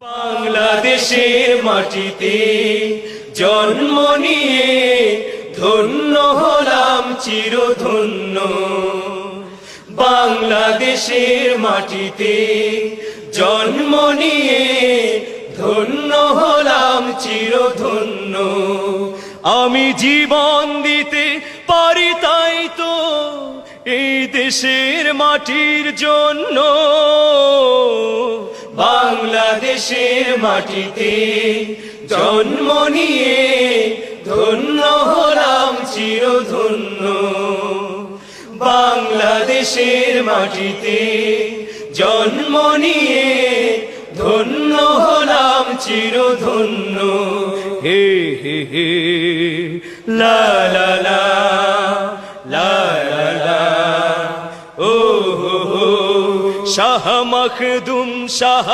বাংলাদেশের মাটিতে জন্ম নিয়ে ধন্য হলাম চিরধন্য। বাংলাদেশের মাটিতে জন্ম নিয়ে ধন্য হলাম চিরধন্য। আমি জীবন দিতে পারি তাই তো এই দেশের মাটির জন্য। বাংলাদেশের মাটিতে জন্ম নিয়ে ধন্য হলাম চিরধন্য। বাংলাদেশের মাটিতে জন্ম নিয়ে ধন্য হলাম চিরধন্য। হে হে হে লা লা লা লা লা লা ও হো হো শাহ মখদুম শাহ